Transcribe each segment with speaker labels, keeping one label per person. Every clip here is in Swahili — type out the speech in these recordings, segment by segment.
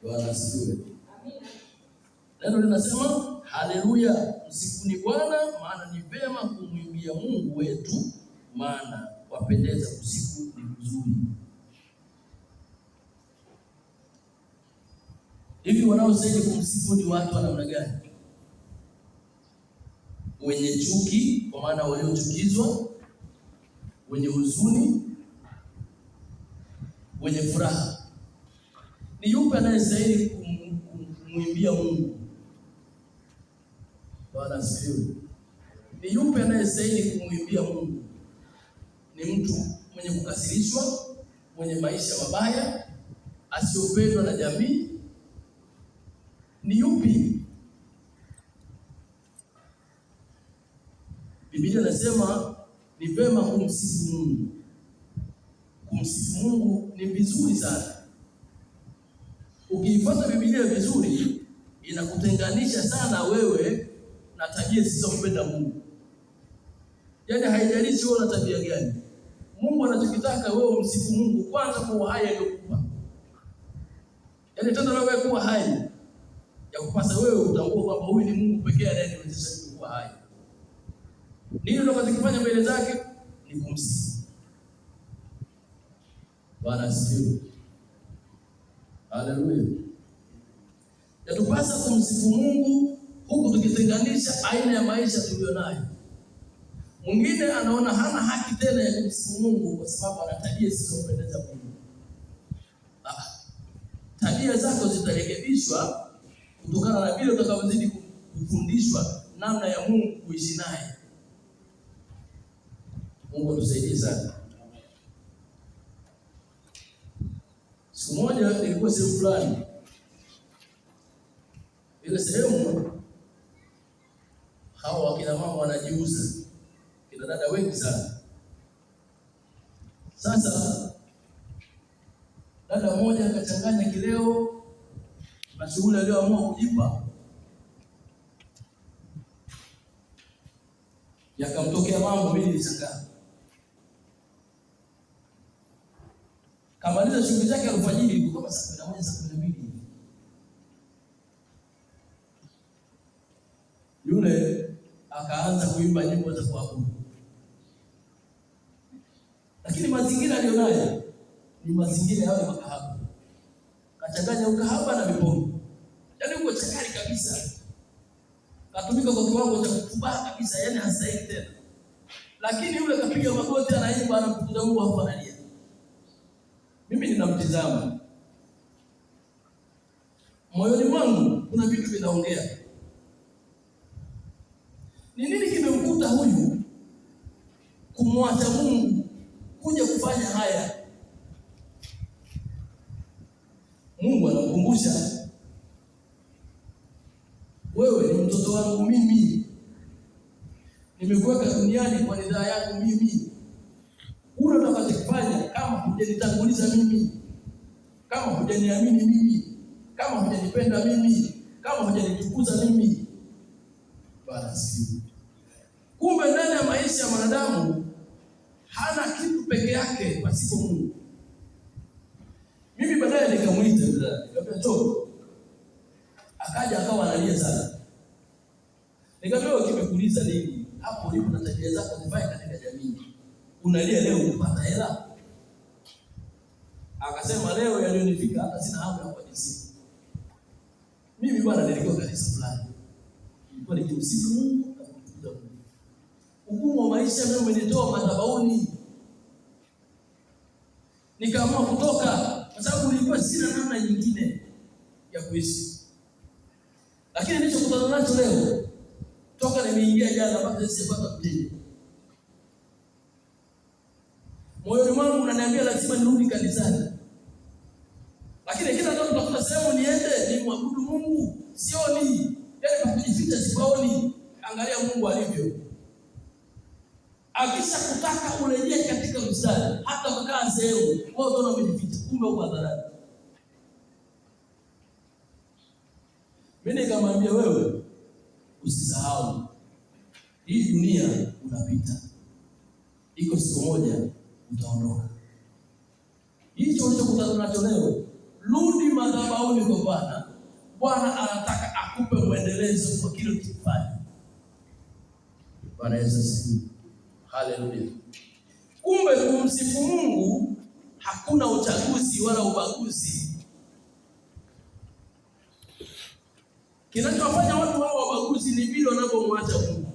Speaker 1: Bwana asifiwe. Amina. Neno linasema haleluya, msifuni Bwana, maana ni vema kumwimbia Mungu wetu, maana wapendeza kusifu ni vizuri. Hivi wanaostahili kumsifu ni watu wa namna gani? Wenye chuki, kwa maana waliochukizwa, wenye huzuni, wenye furaha. Ni yupi anayestahili kumwimbia Mungu? Bwana asifiwe. Ni yupi anayestahili kumwimbia Mungu? Ni mtu mwenye kukasirishwa, mwenye maisha mabaya, asiyopendwa na jamii? Ni yupi? Biblia inasema ni vema kumsifu Mungu. Kumsifu Mungu ni vizuri sana. Ukiifuata Biblia vizuri, inakutenganisha sana wewe na tabia zisizompenda Mungu. Yaani haijalishi wewe una tabia gani. Mungu anachokitaka wewe umsifu Mungu kwanza kwa uhai aliyokupa. Yaani tendo la wewe kuwa hai ya kupasa wewe utambue kwamba huyu ni Mungu pekee anayeniwezesha kuwa hai. Nini unachokifanya mbele zake? Ni kumsifu. Bwana asifiwe. Haleluya. Yatupasa kumsifu Mungu huku tukitenganisha aina ya maisha tuliyonayo. Mwingine anaona hana haki tena ya kumsifu Mungu kwa sababu ana tabia zisizompendeza Mungu. Tabia zako zitarekebishwa kutokana na vile utakavyozidi kufundishwa namna ya Mungu kuishi naye. Mungu atusaidie sana. Siku moja nilikuwa sehemu fulani. Ile sehemu hao wakina mama wanajiuza. Kina dada wengi sana. Sasa dada mmoja akachanganya kileo na shughuli aliyoamua kujipa. Yakamtokea mambo mimi nilishangaa. Kamaliza shughuli zake alfajiri kama saa 11 saa 12. Yule akaanza kuimba nyimbo za kuabudu. Lakini mazingira aliyonayo ni mazingira yale makahaba. Kachanganya ukahaba na mipongo. Yaani uko chakari kabisa. Katumika kwa kiwango cha kufubaa kabisa, yaani hastahili tena. Lakini yule kapiga magoti anaimba anamtukuza Mungu hapo analia. Mimi ninamtazama. Moyoni mwangu kuna vitu vinaongea. Ni nini kimemkuta huyu kumwacha Mungu kuja kufanya haya? Mungu anamkumbusha, wewe ni mtoto wangu mimi. Nimekuweka duniani kwa ridhaa yangu mimi. Ule utakachofanya kama hujanitanguliza mimi, kama hujaniamini mimi, kama hujanipenda mimi, kama hujanitukuza mimi, basi. Kumbe ndani ya maisha ya mwanadamu hana kitu peke yake pasipo Mungu. Mimi baadaye nikamuita dada, nikamwambia njoo. Akaja akawa analia sana. Nikamwambia kimekuuliza nini? Hapo ulipo na tabia zako zifanye katika jamii. Unalia leo kupata hela? Akasema leo yalionifika hata sina hamu ya kujisifu. Mimi bwana nilikuwa kanisa fulani. Nilikuwa nikimsifu Mungu na kumtukuza Mungu. Ugumu wa maisha mimi umenitoa madhabahuni. Nikaamua kutoka kwa sababu nilikuwa sina namna nyingine ya kuishi. Lakini nilichokutana nacho leo, toka nimeingia jana mpaka sasa sipata mteja. Moyoni mwangu unaniambia lazima nirudi kanisani. Lakini kila mtu utakuta sehemu niende ni mwabudu Mungu, sioni. Yaani kwa kujificha sipaoni. Angalia Mungu alivyo. Akisha kutaka urejee katika mstari, hata kukaa sehemu, wewe utaona umejificha, kumbe uko hadharani. Mimi nikamwambia wewe usisahau. Hii dunia unapita. Iko siku moja utaondoka. Hicho ulichokutana nacho leo, rudi madhabahu. madhabahuni kwa Bwana, Bwana anataka akupe mwendelezo kwa kile ulichofanya. Bwana Yesu asifiwe. Haleluya. Kumbe kumsifu Mungu hakuna uchaguzi wala ubaguzi. Kinachowafanya watu wao wabaguzi ni vile wanavyomwacha Mungu.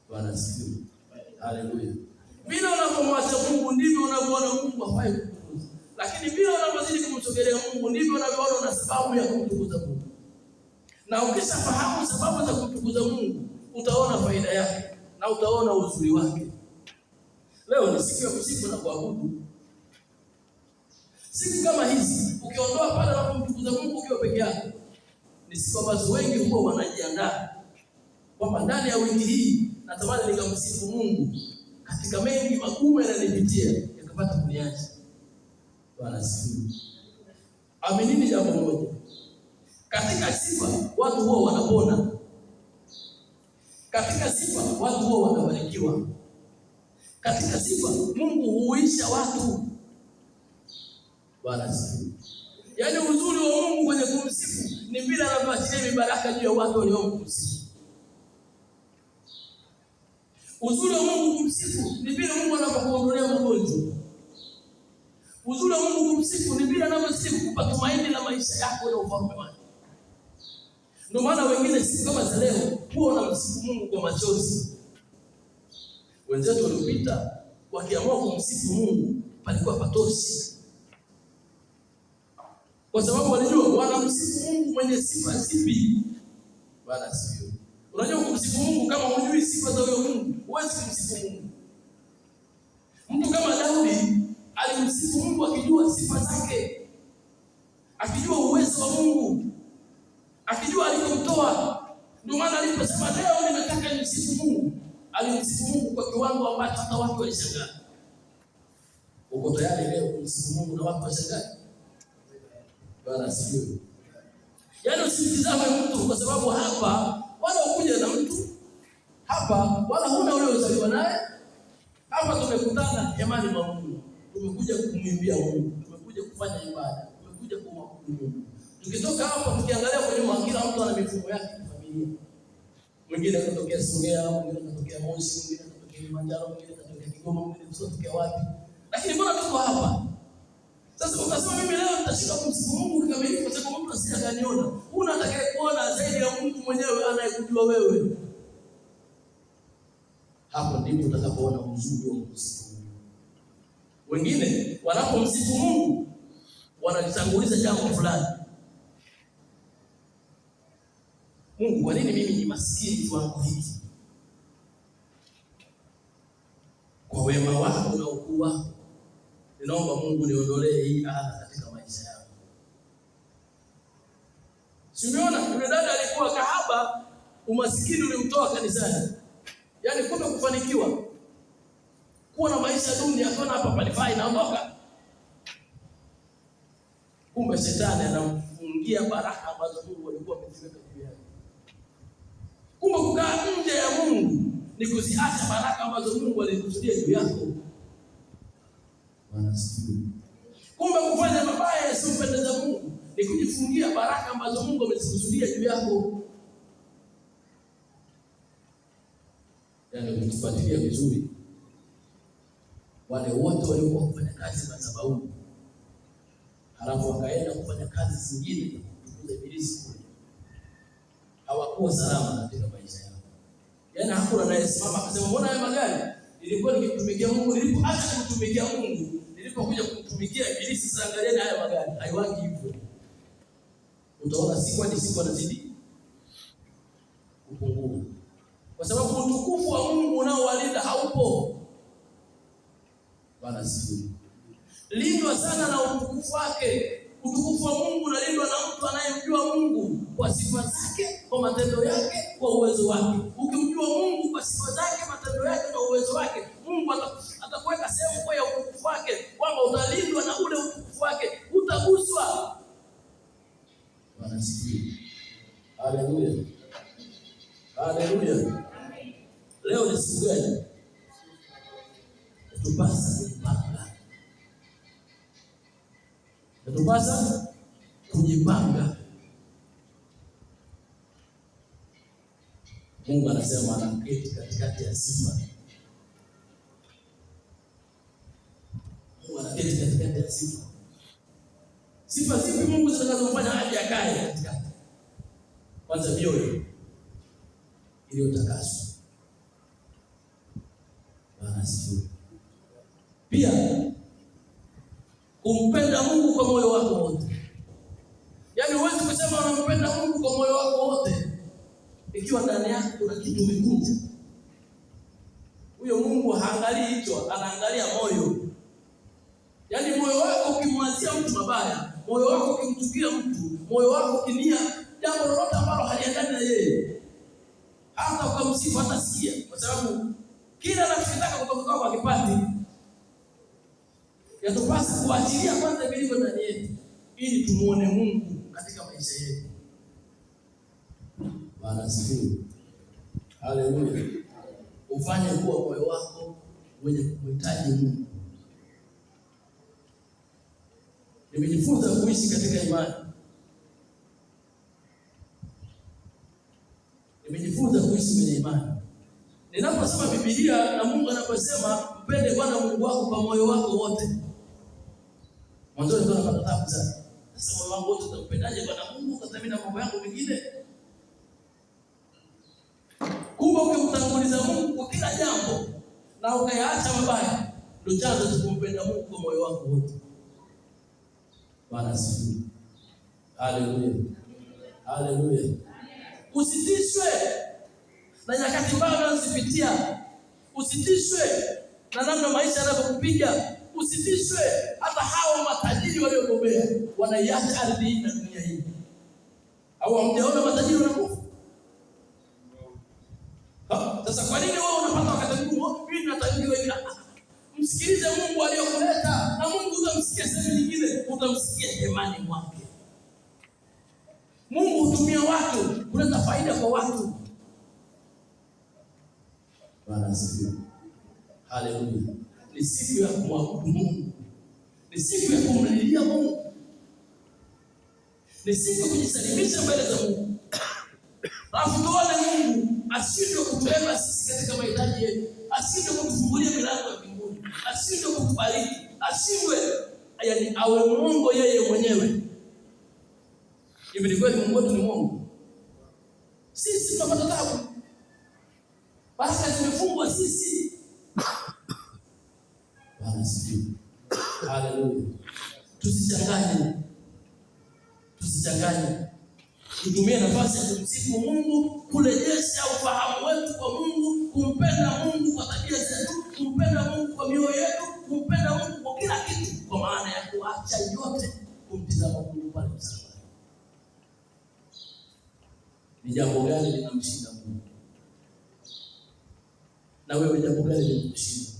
Speaker 1: Bwana asifiwe. Haleluya. Vile unavyomwacha Mungu ndivyo unavyoona Mungu hafai kukutukuza. Lakini vile unavyozidi kumsogelea Mungu ndivyo unavyoona una sababu ya kumtukuza Mungu. Na ukishafahamu sababu za kumtukuza Mungu, utaona faida yake na utaona uzuri wake. Leo ni siku ya kusifu na kuabudu. Siku kama hizi, ukiondoa pale na kumtukuza Mungu ukiwa peke yako, ni siku ambazo wengi huwa wanajiandaa kwamba ndani ya wiki hii natamani nikamsifu Mungu katika mengi magumu yananipitia yakapata kuniacha. Bwana asifiwe. Aminini jambo moja. Katika sifa watu huwa wanapona. Katika sifa watu huwa wanabarikiwa. Katika sifa Mungu huisha watu. Bwana asifiwe. Yaani uzuri wa Mungu kwenye kumsifu ni vile anavyoachilia baraka juu ya watu waliomsifu. Uzuri wa Mungu kumsifu ni vile Mungu anapokuondolea magonjwa. Uzuri wa Mungu kumsifu ni vile anavyosifu kukupa tumaini la maisha yako na ufalme wake. Ndio maana wengine siku kama za leo huwa wanamsifu Mungu kwa machozi. Wenzetu waliopita wakiamua kumsifu Mungu palikuwa patoshi. Kwa sababu walijua wanamsifu Mungu mwenye sifa zipi. Bwana asifiwe. Unajua kumsifu Mungu kama hujui sifa za huyo Mungu, huwezi kumsifu Mungu. Mtu kama Daudi alimsifu Mungu akijua sifa zake. Akijua uwezo wa Mungu. Akijua alikomtoa. Ndio maana aliposema leo ninataka nimsifu Mungu, alimsifu Mungu kwa kiwango ambacho hata watu walishangaa. Uko tayari leo kumsifu Mungu na watu washangaa? Bwana asifiwe. Yaani usimtizame mtu kwa sababu hapa wala ukuja na mtu. Hapa wala huna ule uzaliwa naye. Hapa tumekutana hemani mwa Mungu. Tumekuja kumwimbia Mungu. Tumekuja kufanya ibada. Tumekuja kumwabudu Mungu. Tukitoka hapa tukiangalia kwa nyuma, kila mtu ana mifumo yake ya familia. Mwingine anatokea Songea, mwingine anatokea Moshi, mwingine anatokea Kilimanjaro, mwingine anatokea Kigoma, mwingine anatokea wapi. Lakini mbona tuko hapa? Sasa ukasema mimi leo nitashinda kumsifu Mungu kikamilifu kwa sababu mtu asiyaniona. Huna atakaye kuona zaidi ya Mungu mwenyewe anayekujua wewe. Hapo ndipo utakapoona uzuri wa kumsifu Mungu. Wengine wanapomsifu Mungu wanajitanguliza jambo fulani. Mungu, kwa nini mimi ni maskini kiwango hiki? Kwa wema wako na ukuu wako, ninaomba Mungu niondolee hii adha katika maisha yangu. Simeona yule dada alikuwa kahaba, umasikini ulimtoa kanisani. Yaani kumbe kufanikiwa kuwa na maisha duni akaona hapa palifai naondoka. Kumbe shetani anamfungia baraka ambazo Mungu alikuwa ameziweka juu yake. Kumbe kukaa nje ya Mungu ni kuziacha baraka ambazo Mungu alikusudia juu yako. Bwana asifiwe. Kumbe kufanya mabaya yasiyompendeza Mungu ni kujifungia baraka ambazo Mungu amezikusudia juu yako. Yaani ukifuatilia vizuri, wale wote waliokuwa kufanya kazi madhabahuni halafu wakaenda kufanya kazi zingine kutukuza ibilisi kule, hawakuwa salama katika maisha yao. Yaani hakuna anayesimama akasema mbona haya magari nilikuwa nikitumikia Mungu, nilipoacha kutumikia Mungu nilipokuja kutumikia ibilisi, sasa angalieni haya magari. Haiwaki hivyo. Utaona siku hadi siku anazidi kupungua. Kwa sababu utukufu wa Mungu unaowalinda haupo. Bwana asifiwe. Lindwa sana na utukufu wake. Utukufu wa Mungu unalindwa na mtu anayemjua Mungu kwa sifa zake, kwa matendo yake, kwa uwezo wake. Ukimjua Mungu kwa sifa zake, matendo yake na uwezo wake, Mungu atakuweka sehemu kwa ya utukufu wake, kwamba utalindwa na ule utukufu wake, utaguswa. Bwana asifiwe. Haleluya. Haleluya. Leo ni siku gani? Tupasa kupanga. Yatupasa kujipanga. Mungu anasema anaketi katikati ya sifa. Mungu anaketi katikati ya sifa. Sifa zipi Mungu zitakazomfanya aje akae katikati? Kwanza mioyo iliyotakaswa. Bwana asifiwe. Pia kumpenda Mungu kwa moyo wako wote. Yaani huwezi kusema unampenda Mungu kwa moyo wako wote ikiwa ndani yako kuna kitu umekunja. Huyo Mungu haangalii hicho, anaangalia moyo. Yaani moyo wako ukimwazia mtu mabaya, moyo wako ukimchukia mtu, moyo wako ukinia jambo lolote ambalo haliendani na yeye, hata ukamsifu hata sikia, kwa sababu kila anachotaka kutoka kwako akipati. Yatupasa kuachilia kwanza vilivyo ndani yetu ili tumuone Mungu katika maisha yetu. Bwana asifiwe. Haleluya. Ufanye kuwa moyo wako wenye kumhitaji Mungu. Nimejifunza kuishi katika imani. Nimejifunza kuishi kwenye imani. Ninaposoma Biblia na Mungu anaposema mpende Bwana Mungu wako kwa moyo wako wote. Mwanzo nilikuwa napata tabu sana. Sasa moyo wangu wote utampendaje Bwana Mungu kwa sababu na mambo yangu mengine? Kumbe ukimtanguliza Mungu kwa kila jambo na ukayaacha mabaya, ndio chanzo cha kumpenda Mungu kwa moyo wako wote. Bwana asifiwe. Haleluya. Haleluya. Usitishwe na nyakati mbaya unazopitia. Usitishwe na namna maisha yanavyokupiga. Usitishwe hata hao matajiri waliogombea wanaiacha ardhi hii na dunia hii. Au hamjaona matajiri wanakufa? Sasa kwa nini wewe unapata wakati mgumu? Mimi nataka msikilize Mungu aliyokuleta, na Mungu utamsikia sehemu nyingine, utamsikia hemani mwake. Mungu hutumia watu kuleta faida kwa watu. Bwana asifiwe. Haleluya. Ni siku ya kumwabudu Mungu. Ni siku ya kumlilia Mungu. Ni siku ya kujisalimisha mbele za Mungu. Alafu tuone Mungu ashindwe kutubeba sisi katika mahitaji yetu. Ashindwe kutufungulia milango ya mbinguni. Ashindwe kutubariki. Ashindwe yaani awe Mungu yeye mwenyewe. Hivi ni kweli Mungu wetu ni Mungu? Sisi tunapata taabu. Baraka zimefungwa sisi. Bwana asifiwe. Haleluya. Tusichanganye. Tutumie nafasi ya kumsifu Mungu, kurejesha ufahamu wetu kwa Mungu, kumpenda Mungu kwa tabia zetu, kumpenda Mungu kwa mioyo yetu, kumpenda Mungu kwa kila kitu, kwa maana ya kuacha yote kumtazama Mungu pale msalabani. Ni jambo gani linamshinda Mungu? Na wewe jambo gani linakushinda?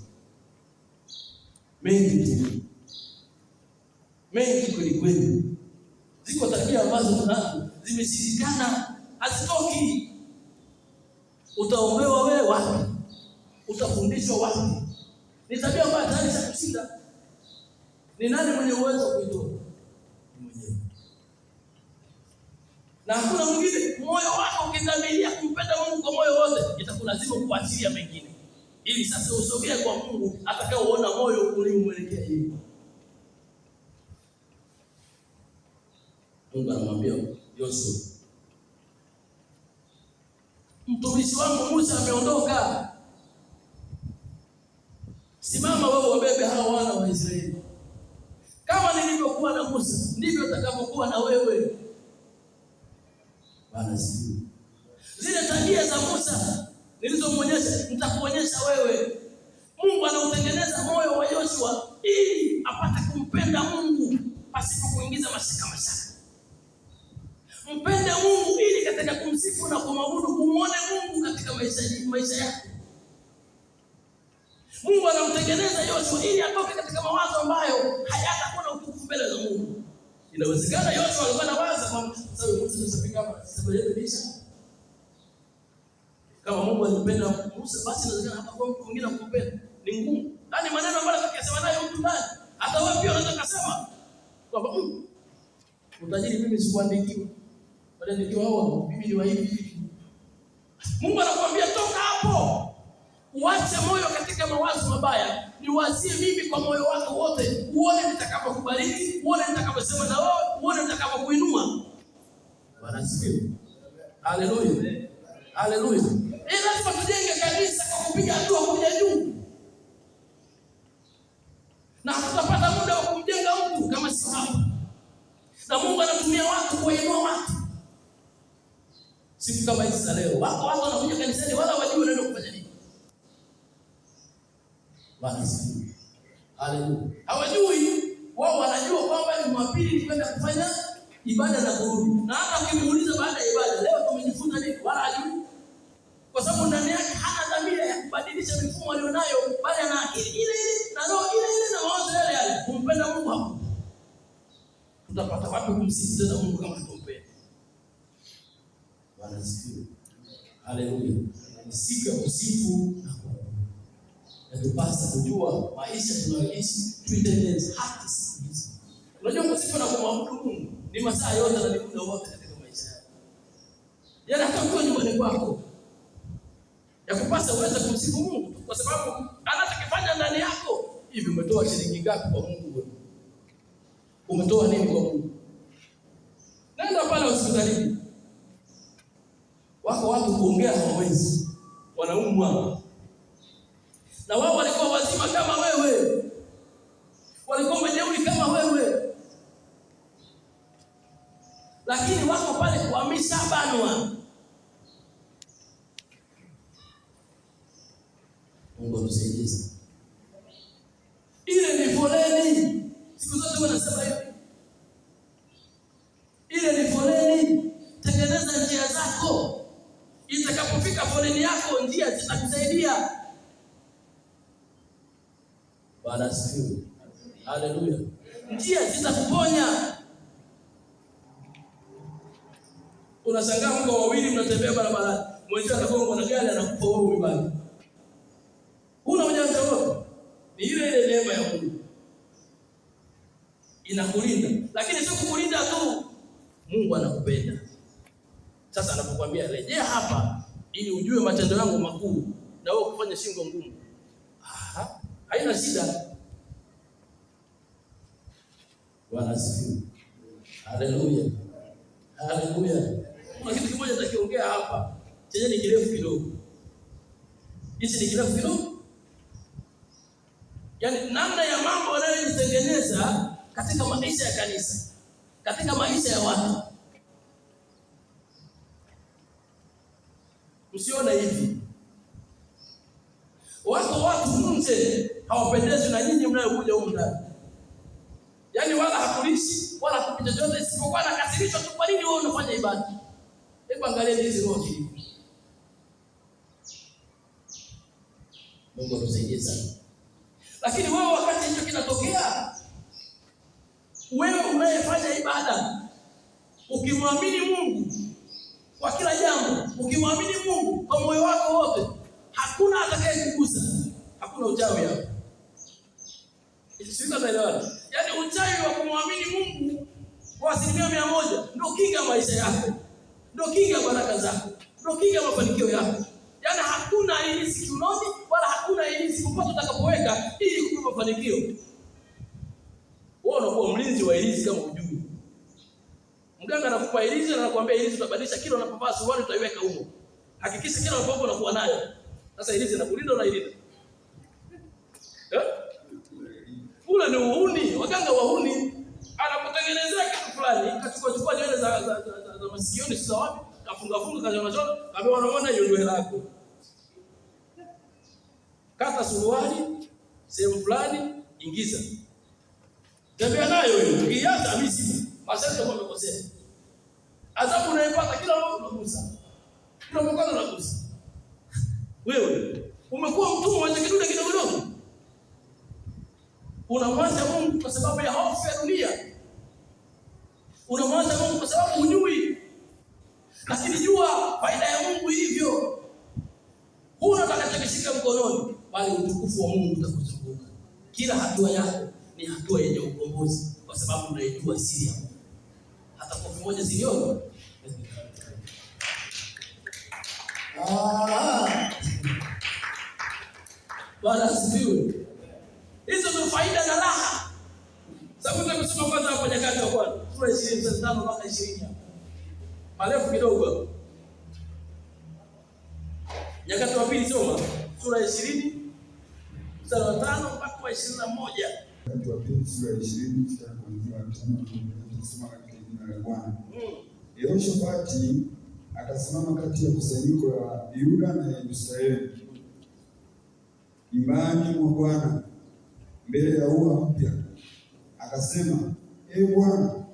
Speaker 1: Mengi kweli. Ziko tabia ambazo tunazo zimeshirikana, hazitoki. Utaombewa wewe wapi? Utafundishwa wapi? Ni tabia ambayo tayari kushinda. Ni nani mwenye uwezo wa kuitoa? Ni mwenyewe. Na hakuna mwingine. Moyo wako ukidhamiria kumpenda Mungu kwa moyo wote, itakulazimu kuachilia mengine. Ili sasa usogee kwa Mungu atakayeona moyo uliomwelekea yeye. Mungu anamwambia Yoshua, mtumishi wangu Musa ameondoka. Simama wewe wabebe hao wana wa Israeli. Kama nilivyokuwa na Musa, ndivyo utakavyokuwa na wewe. Bwana asifiwe. Zile tabia za Musa nilizomuonyesha nitakuonyesha wewe. Mungu anautengeneza moyo wa Yoshua ili apate kumpenda Mungu pasipo kuingiza mashaka. Mpende Mungu ili katika kumsifu na kumwabudu umuone Mungu katika maisha yako. Mungu anamtengeneza Yoshua ili atoke katika mawazo ambayo hayatakuwa na utukufu mbele za Mungu. Inawezekana Yoshua alikuwa anawaza kwamba sasa Musa atafika hapa sababisha. Kama Mungu alimpenda Musa, basi inawezekana hata kwa mtu mwingine kumpenda ni ngumu. Yaani maneno ambayo atakayesema nayo mtu ndani, hata wewe pia unaweza kusema. Kwamba utajiri mimi sikuandikiwa. Bali nikiwa hao mimi ni wa hivi. Mungu anakuambia toka hapo. Uache moyo katika mawazo mabaya. Niwazie mimi kwa moyo wako wote. Uone nitakapokubariki, uone nitakaposema na wewe, uone nitakapokuinua. Bwana asifiwe. Haleluya. Haleluya. Lazima tujenge kanisa kwa kupiga hatua kuja juu. Na hatutapata muda wa kumjenga mtu kama sio hapa. Na Mungu anatumia watu kuinua watu. Siku kama hizi za leo, watu wanakuja kanisani wala wajui wanaenda kufanya nini. Bwana asifiwe. Haleluya. Hawajui, wao wanajua kwamba Jumapili ni kwenda kufanya ibada na kurudi. Na hata ukimuuliza baada ya ibada, leo tumejifunza nini? Wala hajui. Kwa sababu ndani yake hana dhamira ya kubadilisha mifumo alionayo, bali ana akili ile ile na roho ile ile na mawazo yale yale. Kumpenda Mungu hapo. Tutapata wapi kumsifu tena Mungu kama hatumpenda? Bwana asifiwe. Haleluya. Ni siku ya kusifu na kuabudu. Natupasa kujua maisha tunayoishi tuitengeneze haki siku hizi. Unajua kusifu na kumwabudu Mungu ni masaa yote na ni muda wote katika maisha yako. Yaani hata ukiwa nyumbani kwako yakupasa uweze kumsifu Mungu kwa sababu anachokifanya ndani yako. Hivi umetoa shilingi ngapi kwa Mungu wewe? Umetoa nini kwa Mungu? Nenda pale hospitalini. Wako watu kuongea hawawezi. Wanaumwa. Na wao walikuwa wazima kama wewe. Walikuwa majeuri kama wewe. Lakini wako pale wameshabanwa. Mungu atusaidie. Ile ni foleni. Siku zote wanasema hivi. Ile ni foleni. Tengeneza njia zako. Itakapofika foleni yako, njia zitakusaidia. Bwana asifiwe. Haleluya. Njia zitakuponya. Unashangaa mko wawili mnatembea barabarani. Mmoja anagonga na gari anakufa wewe umebaki. Huna ujanja wote. Ni ile neema ya Mungu. Inakulinda. Lakini sio kukulinda tu. Mungu anakupenda. Sasa anapokuambia rejea hapa ili ujue matendo yangu makuu na wewe kufanya shingo ngumu. Haina shida. Bwana asifiwe. Haleluya. Haleluya. Kuna kitu kimoja nitakiongea hapa. Chenye ni kirefu kidogo. Hichi ni kirefu kidogo. Yaani namna ya mambo yanayojitengeneza katika maisha ya kanisa, katika maisha ya watu. Msione hivi. Watu nje hawapendezi na nyinyi mnayokuja huko ndani. Yaani wala hakulishi wala kupita chochote isipokuwa anakasirishwa tu, kwa nini wewe unafanya ibada? Hebu angalia hizi roho hizi. Mungu atusaidie sana. Lakini wewe wakati hicho kinatokea, wewe unayefanya ibada ukimwamini Mungu kwa kila jambo, ukimwamini Mungu kwa moyo wako wote, hakuna atakayekugusa. Hakuna uchawi hapo. Isifika zaidi. Yaani uchawi wa kumwamini Mungu kwa 100% ndio kinga maisha yako. Ndio kinga baraka zako. Ndio kinga mafanikio yako. Yaani hakuna ilisi kiunoni wala hakuna ilisi popote utakapoweka ili kukupa mafanikio. Wewe unakuwa mlinzi wa ilisi kama hujui. Mganga anakupa ilisi na anakuambia ilisi utabadilisha kila unapovaa suruali utaiweka huko. Hakikisha kila unapopo unakuwa nayo. Sasa ilisi inakulinda na ilinda. Ule ni uhuni, waganga wahuni. Anakutengenezea kitu fulani, kachukua nywele za masikioni sio wapi, kafunga kanyona, kaambia wanaona hiyo nywele yako. Kata suruali sehemu fulani, ingiza. Tembea nayo hiyo, ukiacha misi, masharti kwa umekosea. Adhabu unaipata kila unagusa. Kila mkono unagusa. Wewe umekuwa mtumwa wa kidude kidogo. Unamwacha Mungu kwa sababu ya hofu ya dunia. Unamwacha Mungu kwa sababu hujui. Lakini jua faida ya Mungu hivyo. Huna atakachokishika mkononi, bali utukufu wa Mungu utakuzunguka. Kila hatua yako ni hatua yenye ukombozi, kwa sababu unaijua siri ya Mungu. Hata kofi moja ziliona. Bwana asifiwe. Hizo ndio faida na raha. Sababu tunasema kwanza hapo Nyakati wa Bwana sura 25 mpaka 20 hapo. Marefu kidogo. Nyakati wa pili soma sura 20 mstari wa 5 mpaka 21.
Speaker 2: Nyakati wa pili sura 20 mstari wa 5 tunasoma katika jina la Bwana. Yehoshafati akasimama kati ya kusanyiko la Yuda na Yerusalemu nyumbani mwa Bwana mbele ya ua mpya, akasema, Ee Bwana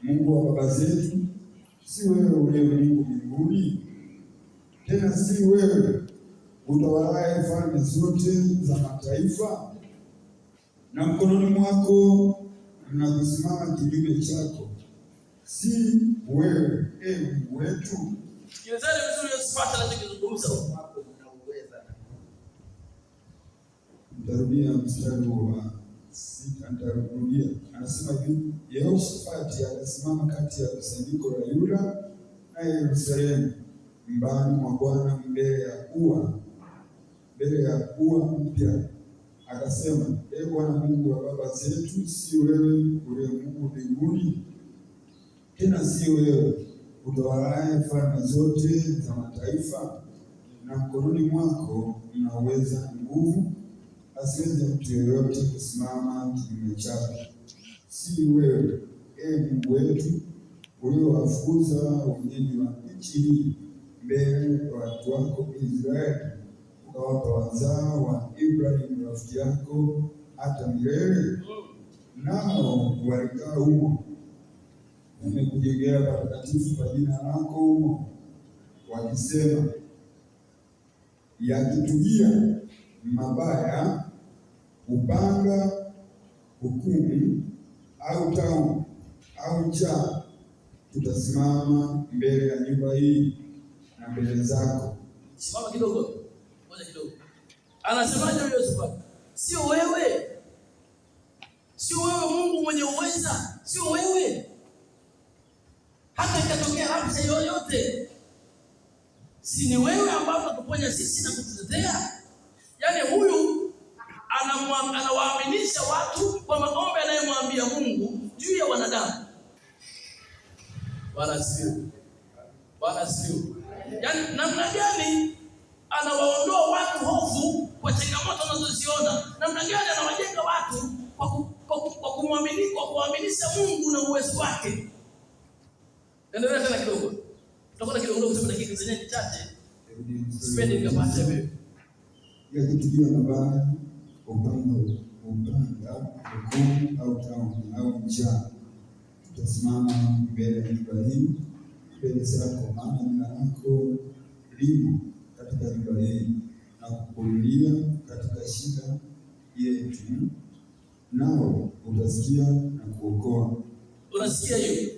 Speaker 2: Mungu wa baba zetu, si wewe uliye Mungu mbinguni? Tena si wewe utawalaye falme zote za mataifa? Na mkononi mwako mna kusimama kinyume chako, si wewe, Ee Mungu wetu?
Speaker 1: Sikilizeni vizuri Yehoshafati anachozungumza hapo, mnauweza.
Speaker 2: Nitarudia mstari wa 6, nitarudia. Anasema hivi, Yehoshafati akasimama kati ya kusanyiko la Yuda na Yerusalemu nyumbani mwa Bwana mbele ya ua mpya, akasema, Ee Bwana Mungu wa baba zetu, si wewe uliye Mungu mbinguni? Tena si wewe utawalaye falme zote za mataifa? Na mkononi mwako mna uweza na nguvu, asiweze mtu yeyote kusimama kinyume chako. Si wewe, Ee Mungu wetu, uliowafukuza wenyeji wa nchi hii mbele ya watu wako Israeli, ukawapa wazao wa Ibrahimu rafiki yako hata milele? Nao walikaa humo, wamekujengea patakatifu pa jina lako humo, wakisema, yakitujia mabaya, upanga, hukumu, au tauni, au njaa, tutasimama mbele ya nyumba hii na mbele zako.
Speaker 1: Simama kidogo. Ngoja kidogo. Anasemaje huyo Yehoshafati? Sio wewe. Sio wewe Mungu mwenye uweza. Sio wewe. Hata ikatokea rabsha yoyote, si ni wewe ambaye tuponya sisi na kututetea? Yaani huyu anawaaminisha watu kwa maombi anayemwambia Mungu juu ya wanadamu. Bwana asifiwe. Bwana asifiwe. Yaani namna gani anawaondoa watu hofu kwa changamoto wanazoziona? Namna gani anawajenga watu kwa kuaminisha Mungu na uwezo wake? Endelea tena kidogo. Tutakwenda kidogo kusema dakika zenyewe chache. Sipendi nikapate wewe.
Speaker 2: Yakitujia mabaya, upanga, hukumu, au tauni, au njaa, tutasimama mbele ya nyumba hii, mbele zako, maana jina lako limo katika nyumba hii, na kukulilia katika shida yetu, nao utasikia na kuokoa.
Speaker 1: Unasikia hiyo?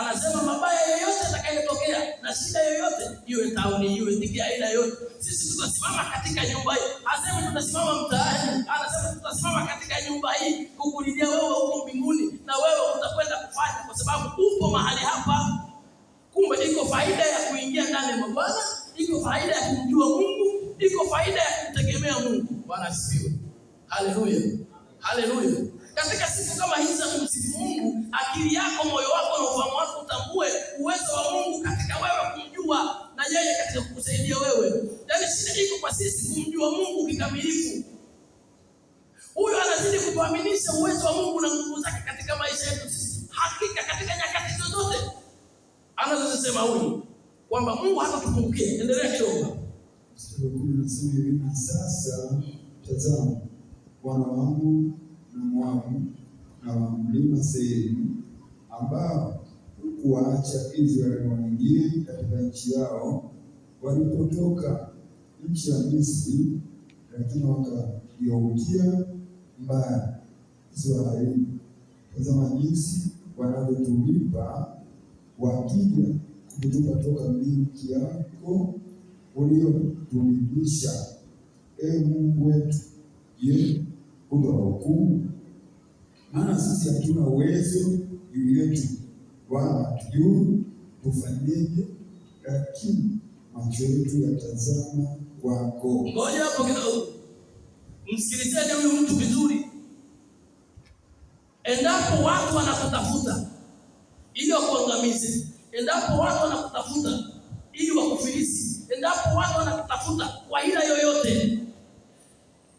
Speaker 1: Anasema mabaya yoyote atakayotokea na shida yoyote, iwe tauni, iwe dhiki aina yoyote, sisi tutasimama katika nyumba hii. Hasema tutasimama mtaani, anasema tutasimama katika nyumba hii kukulilia wewe huko mbinguni, na wewe utakwenda kufanya, kwa sababu upo mahali hapa. Kumbe iko faida ya kuingia ndani mwa Bwana, iko faida ya kumjua Mungu, iko faida ya kumtegemea Mungu. Bwana asifiwe. Haleluya. Haleluya. Katika siku kama hizi za kumsifu Mungu, akili yako, moyo wako na ufahamu wako utambue uwezo wa Mungu katika wewe kumjua na yeye katika kukusaidia wewe. Yaani shida iko kwa sisi kumjua Mungu kikamilifu. Huyu anazidi kutuaminisha uwezo wa Mungu na nguvu zake katika maisha yetu sisi. Hakika katika nyakati zozote anazosema huyu kwamba Mungu hatatupungukia. Endelea kidogo.
Speaker 2: Sasa tazama, wana wangu na Moabu na wa mlima Seiri, ambao kuwaacha Israeli waingie katika nchi yao walipotoka nchi ya Misri, lakini wakageukia mbaya Israeli. Tazama jinsi wanavyotulipa wakija kutupa toka milki yako uliyotulibisha. Ee Mungu wetu, je, utawahukumu? maana sisi hatuna uwezo juu yetu, wala hatujui tufanyeje, lakini macho yetu yatazama kwako.
Speaker 1: Ngoja hapo kidogo, msikilizeni huyu mtu vizuri. Endapo watu wanakutafuta ili wakuangamize, endapo watu wanakutafuta ili wakufilisi, endapo watu wanakutafuta kwa hila yoyote,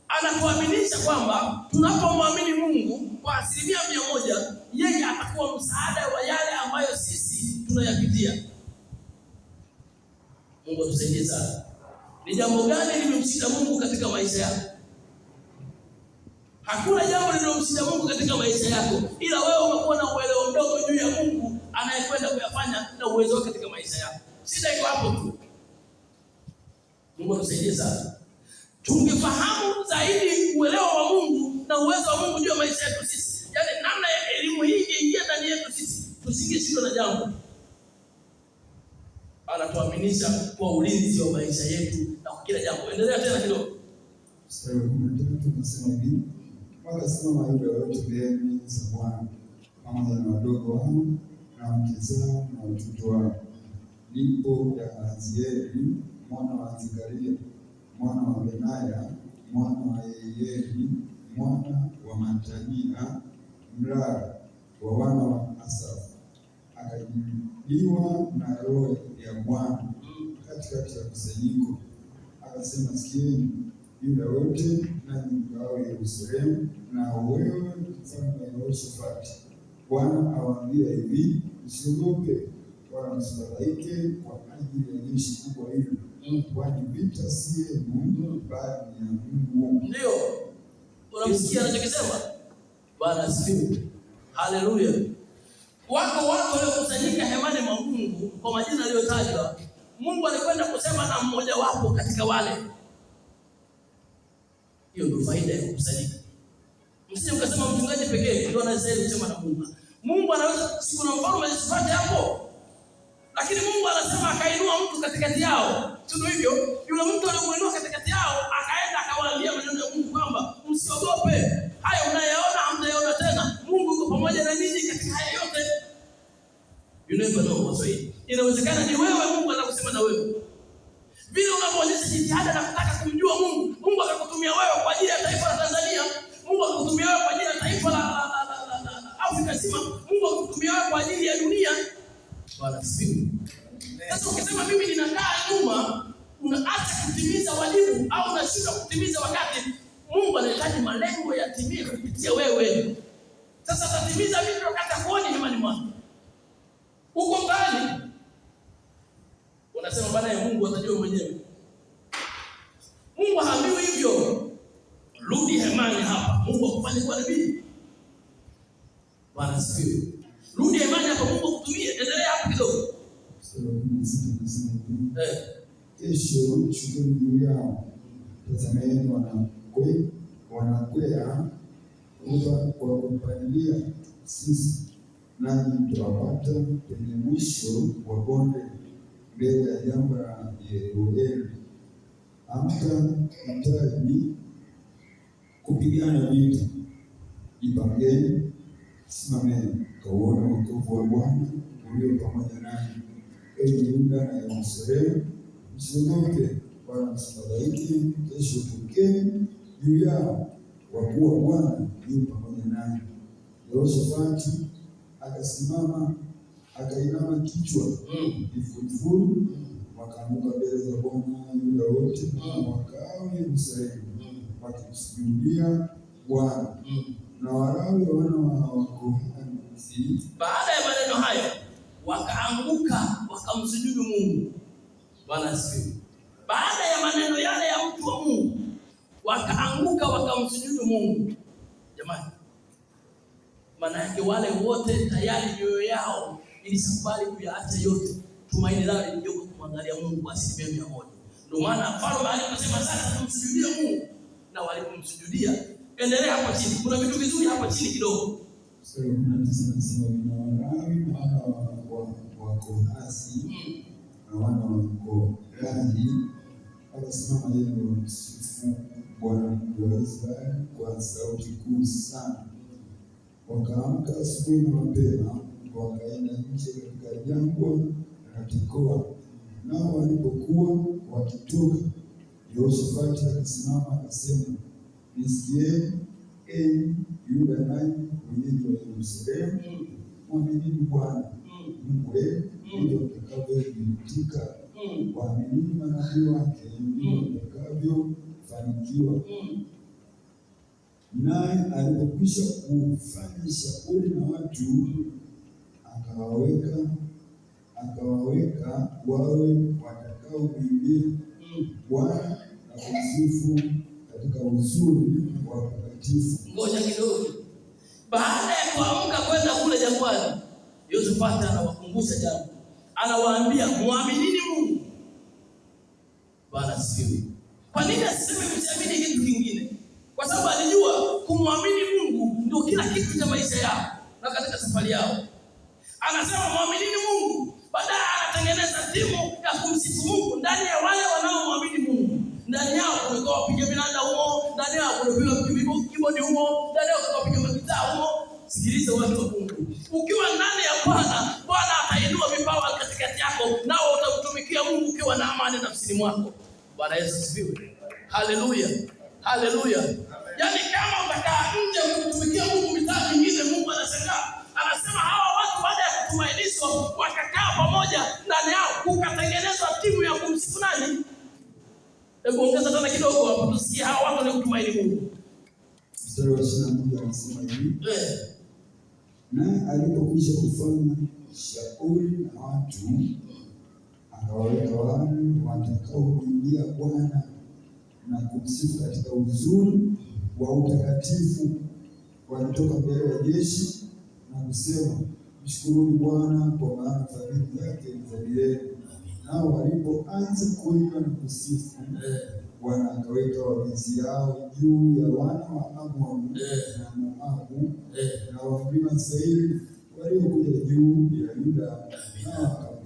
Speaker 1: anatuaminisha kwamba tunapomwamini Mungu kwa 100%, yeye atakuwa msaada wa yale ambayo sisi tunayapitia. Mungu atusaidie sana. Ni jambo gani limemshinda Mungu katika maisha yako? Hakuna jambo lililomshinda Mungu katika maisha yako, ila wewe umekuwa na uelewa mdogo juu ya Mungu anayekwenda kuyafanya na uwezo wake katika maisha yako. Shida iko hapo tu. Mungu atusaidie sana. Tungefahamu zaidi uelewa wa Mungu na uwezo wa Mungu juu ya maisha yetu sisi, yaani namna ya elimu hii ingeingia ndani yetu sisi, tusingeshindwa na jambo. Anatuaminisha kwa ulinzi wa maisha yetu na kwa kila jambo. Endelea tena kidogo.
Speaker 2: Mstari wa 13 unasema hivi: wakasimama Yuda wote mbele za Bwana, pamoja na wadogo wao na wake zao na watoto wao. Ndipo Yahazieli mwana wa Zekaria mwana wa Benaya mwana wa Yeyeli mwana wa Matania mlala wa wana wa Asafu akajibiwa na roho ya Bwana katikati ya kusanyiko, akasema, sikieni Yuda wote na nyumba yao Yerusalemu, na wewe mfalme Yehoshafati, Bwana awaambia hivi, msiogope wala msifadhaike kwa ajili ya jeshi kubwa hili, kwani vita si yenu bali ni ya Mungu.
Speaker 1: Ndio unamsikia anachokisema? Bwana asifiwe. Haleluya. Wako watu waliokusanyika hemani mwa Mungu kwa majina aliyotajwa. Mungu alikwenda kusema na mmoja wapo katika wale. Hiyo ndio faida ya kukusanyika. Msije mkasema mchungaji pekee ndio anastahili kusema na Mungu. Mungu anaweza, si kuna mfalme asifate hapo. Lakini Mungu anasema akainua mtu katikati yao. Sio hivyo? Yule mtu aliyemuinua katikati yao akaenda akawaambia maneno ya Mungu kwamba msiogope. Haya unayaona hamtayaona tena. Mungu yuko pamoja na nyinyi katika haya yote. You never know what's right. Inawezekana ni wewe Mungu anakusema na wewe. Vile unapoonyesha jitihada na kutaka kumjua Mungu, Mungu akakutumia wewe kwa ajili ya taifa la Tanzania. Mungu akakutumia wewe kwa ajili ya taifa la Afrika nzima. Mungu akakutumia wewe kwa ajili ya dunia. Bwana asifiwe. Sasa ukisema mimi ninakaa nyuma, unaacha kutimiza wajibu au unashindwa kutimiza wakati Mungu anahitaji malengo yatimie kupitia wewe. Sasa tatimiza vipi wakati akuoni hemani mwako? Uko mbali. Unasema bana ya Mungu atajua mwenyewe. Mungu haambiwi hivyo. Rudi hemani hapa. Mungu akufanye kwa nabii. Bwana asifiwe. Rudi hemani hapa, Mungu akutumie. Endelea hapo kidogo.
Speaker 2: Kesho shughuli juu yao, tazameni wanakwea kwa kupandia sisi, nanyi mtawapata kwenye mwisho wa bonde mbele ya jangwa la Yerueli. Hamtahitaji kupigana vita. Jipangeni, simameni, kauona wokovu wa Bwana ulio pamoja nanyi, enyi Yuda na Yerusalemu. Msiogope wala msifadhaike, kesho tokeni juu yao, kwa kuwa Bwana yu pamoja nanyi. Yehoshafati akasimama akainama kichwa kifudifudi, wakaanguka mbele za Bwana Yuda wote na wakao Yerusalemu, wakimsujudia Bwana. Na Walawi wana wa Kohathi,
Speaker 1: baada ya maneno hayo, wakaanguka wakamsujudu Mungu. Bwana asifiwe. Baada ya maneno yale ya mtu wa Mungu, wakaanguka wakamsujudu Mungu. Jamani, maana yake wale wote tayari mioyo yao ilisakubali kuyaacha yote. Tumaini lao lilikuwa kumwangalia Mungu kwa 100%. Ndio maana Farao aliposema sasa tumsujudie Mungu, na walipomsujudia. Endelea hapo chini. Kuna vitu vizuri hapo chini kidogo.
Speaker 2: Sura ya 19 nasema na Walawi wana wa Kohathi na wana wa Korathi wakasimama ili wamsifu Bwana Mungu wa Israeli kwa sauti kuu sana, Wakaamka asubuhi na mapema, wakaenda nje katika jangwa la Tekoa. Nao walipokuwa wakitoka, Yehoshafati akasimama akasema, nisikieni, enyi Yuda nanyi wenyeji wa Yerusalemu, mwaminini Bwana Mungu wenu, ndivyo mtakavyothibitika. Waaminini manabii wake, ndivyo mtakavyofanikiwa. Naye alipokwisha kufanya shauri na watu, akawaweka wawe watakaomwimbia Bwana na kumsifu katika uzuri wa utakatifu.
Speaker 1: Ngoja kidogo. Baada ya kuamka kwenda kule jangwani, Yehoshafati anawakumbusha jambo. Anawaambia muaminini Mungu. Bwana asifiwe. Kwa nini asiseme msiamini kitu kingine? Kwa sababu alijua kumwamini Mungu ndio kila kitu cha maisha yao na katika safari yao. Anasema muaminini Mungu. Baadaye anatengeneza timu ya kumsifu Mungu ndani ya wale wanaomwamini Mungu. Ndani yao kulikuwa wapiga vinanda humo, ndani yao kulikuwa keyboard humo, ndani yao kulikuwa wapiga gitaa humo. Sikiliza watu wa Mungu. Ukiwa ndani ya Bwana, Bwana atainua vipawa katikati yako, nao utamtumikia Mungu ukiwa na amani nafsini mwako. Bwana Yesu asifiwe. Haleluya. Haleluya. Yaani kama utakaa nje kumtumikia Mungu mitaa mingine, Mungu anashangaa. Anasema hawa watu baada ya kutumainishwa wakakaa pamoja, ndani yao kukatengenezwa timu ya kumsifu nani? Hebu ongeza tena kidogo hapo tusikie hawa watu ni kutumaini Mungu.
Speaker 2: Mstari wa 21 anasema hivi. Naye alipokwisha kufanya shauri na watu, akawaweka wale watakaomwimbia Bwana na kumsifu katika uzuri wa utakatifu. Walitoka mbele ya jeshi na kusema, mshukuruni Bwana kwa maana fadhili zake ni za milele. Nao walipoanza kuimba na kusifu, Bwana akaweka walinzi yao juu ya wana wa Amoni na Moabu na wa mlima Seiri waliokuja juu ya Yuda, nao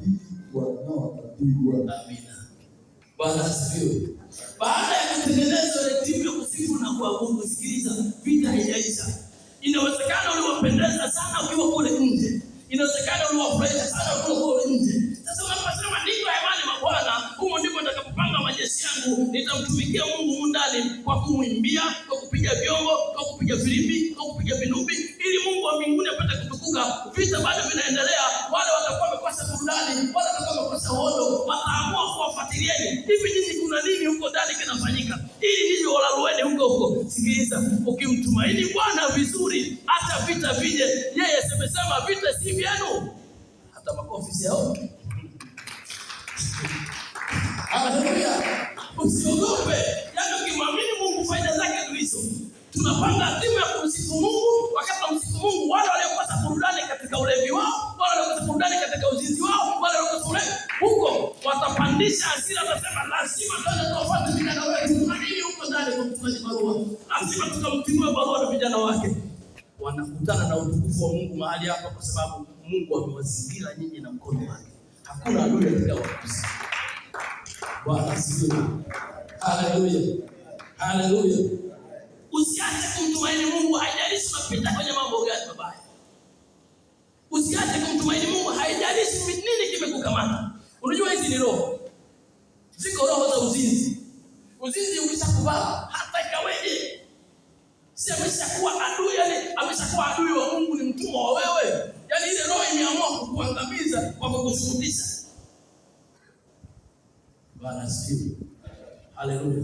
Speaker 2: wakapigwa.
Speaker 1: Amina. Bwana asifiwe. Baada ya kutengeneza ile timu ya kusifu na kuabudu, sikiliza, vita haijaisha. Inawezekana uliwapendeza sana ukiwa kule nje. Inawezekana uliwafurahisha sana ukiwa kule nje. Sasa unaposema niko imani mwa Bwana, huko ndipo nitakapopanga majeshi yangu, nitamtumikia Mungu ndani kwa kumwimbia, kwa kupiga vyombo, kwa kupiga filimbi, kwa kupiga vinubi, ili Mungu wa mbinguni apate kutukuka. Vita bado vinaendelea. Wale watakuwa wamekosa burudani, wale watakuwa wamekosa hondo, wataamua kuwafuatilieni. Hivi nyinyi kuna nini huko ndani kinafanyika? Ili nyinyi walalueni huko. Sikiliza, ukimtumaini Bwana vizuri, hata vita vije, yeye semesema vita si vyenu. Hata makofi yao. Haleluya. Usiogope. Yaani ukimwamini Mungu faida zake ni hizo. Tunapanga timu ya kumsifu Mungu. Wakati tunamsifu Mungu, wale waliokosa burudani katika ulevi wao, wale waliokosa burudani katika uzinzi wao, wale waliokosa ulevi huko watapandisha hasira, watasema lazima twende tuwafuate vijana wetu. Kuna nini huko ndani kwa kufanya barua? Lazima tukamtimue barua na vijana wake. Wanakutana na utukufu wa Mungu mahali hapa kwa sababu Mungu amewazingira nyinyi na mkono wake. Hakuna adui atakayewakusa. Bwana asifiwe. Haleluya. Haleluya. Usiache kumtumaini Mungu, haijalishi unapita kwenye mambo gani mabaya. Usiache kumtumaini Mungu, haijalishi nini kimekukamata. Unajua hizi ni roho. Ziko roho za uzinzi. Uzinzi ukishakuvaa hata ikaweje, si ameshakuwa adui, yani ameshakuwa adui wa Mungu, ni mtumwa wa wewe. Yani ile roho imeamua kukuangamiza kwa kukushuhudia. Bwana asifiwe. Haleluya.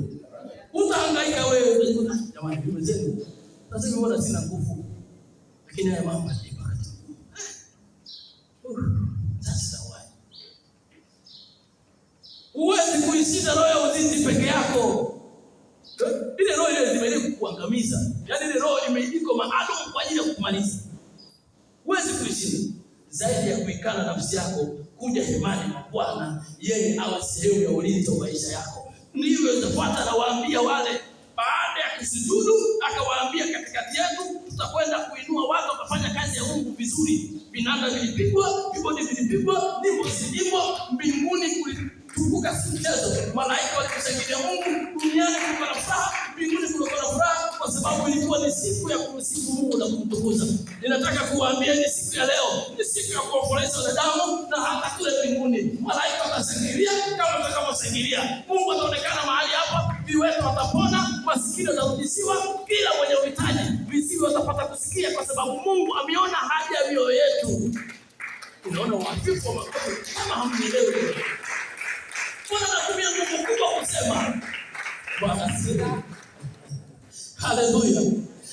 Speaker 1: Utahangaika wewe, unajua jamani, mimi zenu nasema mbona sina nguvu, lakini haya mambo yanaipata. Sasa why? Huwezi kuishinda roho ya uzinzi peke yako. Ile roho ile zimeenda kukuangamiza. Yaani ile roho imeiko maalum kwa ajili ya kukumaliza. Huwezi kuishinda. Zaidi ya kuikana nafsi yako, kuja hemani mwa Bwana, yeye awe sehemu ya ulinzi wa maisha yako. Ndivyo itafuata. Na waambia wale baada ya kusujudu, akawaambia katikati yetu tutakwenda kuinua watu wakafanya kazi ya Mungu vizuri. Vinanda vilipigwa, vibodi vilipigwa, nyimbo ziliimbwa, mbinguni kulitukuka si mchezo. Malaika walishangilia Mungu, duniani kulikuwa na furaha, mbinguni kulikuwa na furaha. kwa sababu ilikuwa ni siku ya kumsifu Mungu na kumtukuza. Ninataka kuwaambia ni siku ya leo, ni siku ya kuwafurahisha wanadamu, na hata kule mbinguni malaika watashangilia kama watakavyoshangilia. Mungu ataonekana mahali hapa, viwete watapona, masikini watarudishiwa, kila mwenye uhitaji viziwi watapata kusikia, kwa sababu Mungu ameona haja ya mioyo yetu. Unaona wafifu wa makofi kama hamnielewi. Bwana anatumia nguvu kubwa kusema. Bwana asifiwe. Haleluya.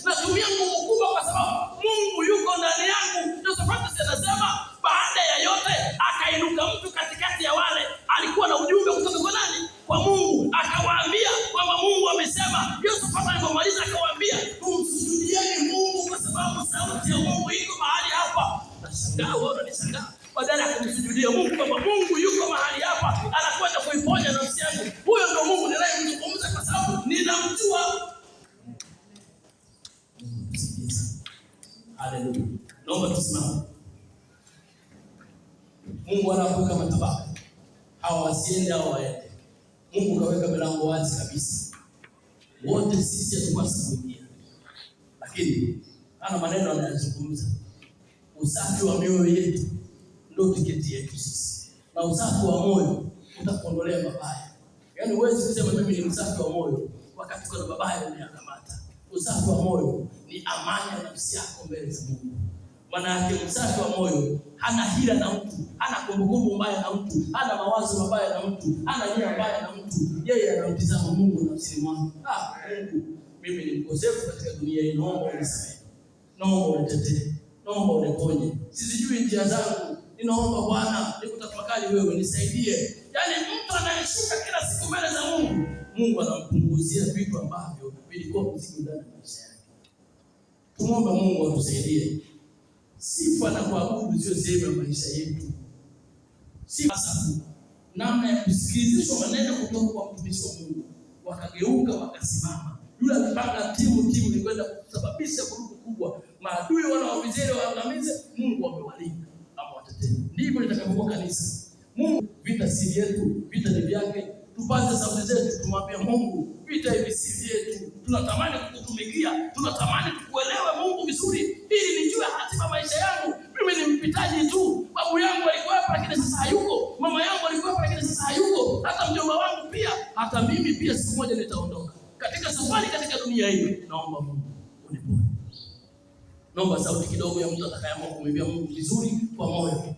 Speaker 1: Natumia nguvu kubwa kwa sababu Mungu yuko ndani yangu. Josephat anasema baada ya yote akainuka mtu katikati ya wale, alikuwa na ujumbe kutoka kwa nani? Kwa Mungu. Akawaambia kwamba Mungu amesema. Josephat alipomaliza akawaambia, tumsujudieni Mungu kwa sababu sauti ya Mungu iko mahali hapa. Nashangaa wao wananishangaa. Badala ya kumsujudia Mungu kwamba Mungu yuko mahali hapa, anakwenda kuiponya nafsi yangu. Huyo ndio Mungu ninayemzungumza kwa sababu ninamjua. Haleluya. Naomba tusimame. Mungu anaweka matabaka. Hawa wasiende au waende. Mungu kaweka milango wazi kabisa. Wote sisi hatupaswi kuingia. Lakini ana maneno anayozungumza. Usafi wa mioyo yetu ndio tiketi yetu sisi. Na usafi wa moyo utakuondolea mabaya. Yaani huwezi kusema mimi ni msafi wa moyo wakati kuna mabaya unayakamata. Usafi wa moyo ni amani ya nafsi yako mbele za Mungu. Maana yake msafi wa moyo hana hila na mtu, hana kumbukumbu mbaya na mtu, hana mawazo mabaya na mtu, hana nia mbaya na mtu. Yeye anamtazama Mungu nafsini mwake. Mungu, mimi ni mkosefu katika dunia hii, naomba unisamehe. Naomba unitetee. Naomba uniponye. Sijui njia zangu. Ninaomba Bwana nikutafakari wewe, nisaidie. Yaani mtu anayeshuka kila siku mbele za Mungu, Mungu anampunguzia vitu ambavyo vilikuwa mzigo ndani ya maisha yake. Tuombe Mungu atusaidie. Sifa na kuabudu sio sehemu ya maisha yetu. Sifa namna ya kusikilizishwa maneno kutoka kwa mtumishi wa Mungu, wakageuka wakasimama. Yule alipanga timu ilikwenda kusababisha vurugu kubwa. Maadui wanawavizia waangamize, Mungu amewalinda. Ndivyo litakavyokuwa kanisa. Mungu, vita si vyetu, vita ni vyake. Tupaze sauti zetu tumwambie Mungu, vita hivi si vyetu. Tunatamani kukutumikia, tunatamani kukuelewa Mungu vizuri, ili nijue hatima maisha yangu. Mimi ni mpitaji tu. Babu yangu alikuwa hapa lakini sasa hayuko. Mama yangu alikuwa hapa lakini sasa hayuko. Hata mjomba wangu pia, hata mimi pia siku moja nitaondoka. Katika safari katika dunia hii, naomba Mungu uniponye. Naomba sauti kidogo ya mtu atakayeamua kumwimbia Mungu vizuri kwa moyo.